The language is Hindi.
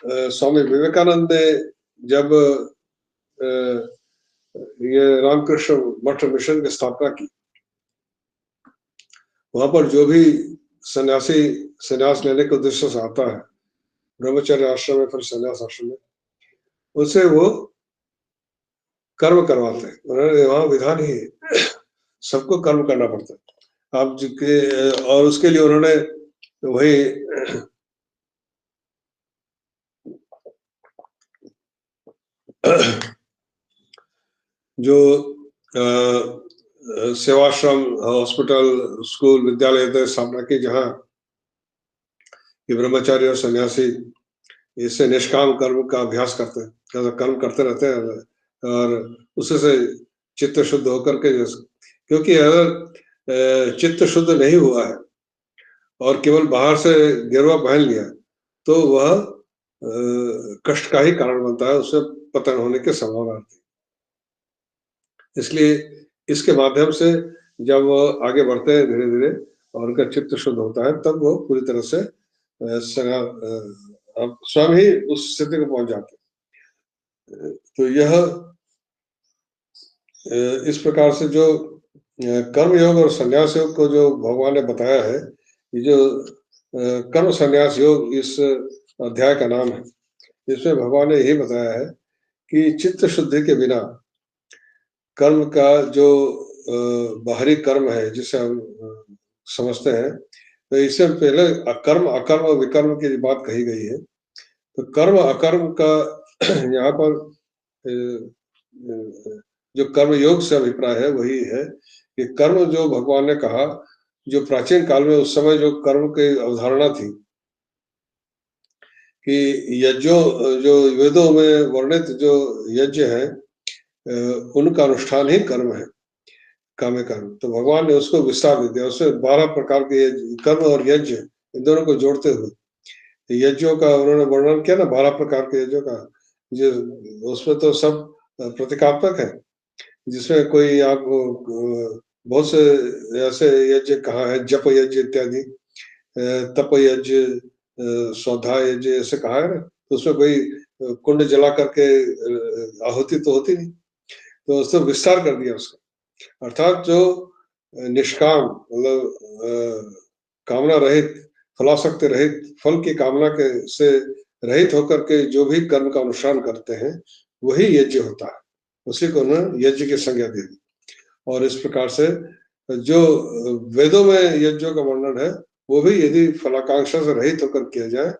स्वामी विवेकानंद ने जब ये रामकृष्ण मठ मिशन की स्थापना की, वहां पर जो भी सन्यासी संन्यास लेने के उद्देश्य से आता है, ब्रह्मचर्य आश्रम में फिर संन्यास आश्रम में, उनसे वो कर्म करवाते हैं। उन्होंने वहां विधान ही है, सबको कर्म करना पड़ता है आप जिसके, और उसके लिए उन्होंने वही जो सेवाश्रम, हॉस्पिटल, स्कूल, विद्यालय स्थापना की, जहाँ ये ब्रह्मचारी और सन्यासी इससे निष्काम कर्म का अभ्यास करते हैं, कर्म करते रहते हैं और उससे से चित्त शुद्ध होकर के, क्योंकि अगर चित्त शुद्ध नहीं हुआ है और केवल बाहर से गेरुआ पहन लिया तो वह कष्ट का ही कारण बनता है, उससे पतन होने की संभावना रहती है। इसलिए इसके माध्यम से जब वो आगे बढ़ते हैं धीरे धीरे और उनका चित्त शुद्ध होता है, तब वो पूरी तरह से स्वयं ही उस स्थिति को पहुंच जाते हैं। तो यह इस प्रकार से जो कर्म योग और संन्यास योग को जो भगवान ने बताया है, ये जो कर्म संन्यास योग इस अध्याय का नाम है, इसमें भगवान ने यही बताया है कि चित्त शुद्धि के बिना कर्म का जो बाहरी कर्म है जिसे हम समझते हैं, तो इससे पहले कर्म अकर्म और विकर्म की बात कही गई है। तो कर्म अकर्म का यहाँ पर जो कर्म योग से अभिप्राय है वही है कि कर्म जो भगवान ने कहा, जो प्राचीन काल में उस समय जो कर्म की अवधारणा थी कि यज्ञों, जो वेदों में वर्णित जो यज्ञ है उनका अनुष्ठान ही कर्म है, काम्य कर्म। तो भगवान ने उसको विस्तार दे दिया, उसमें 12 प्रकार के कर्म और यज्ञ इन दोनों को जोड़ते हुए यज्ञों का उन्होंने वर्णन किया ना, 12 प्रकार के यज्ञों का, जो उसमें तो सब प्रतीकात्मक है, जिसमें कोई आप बहुत से ऐसे यज्ञ कहा है, जप यज्ञ इत्यादि, तप यज्ञ, स्वाध्याय यज्ञ ऐसे कहा है ना, तो उसमें कोई कुंड जला करके आहुति तो होती नहीं, तो उसने विस्तार कर दिया उसका। अर्थात जो निष्काम, मतलब कामना रहित, फलासक्ति रहित, फल की कामना के से रहित होकर के जो भी कर्म का अनुष्ठान करते हैं वही यज्ञ होता है, उसी को उन्होंने यज्ञ की संज्ञा दे दी। और इस प्रकार से जो वेदों में यज्ञों का वर्णन है वो भी यदि फलाकांक्षा से रहित होकर किया जाए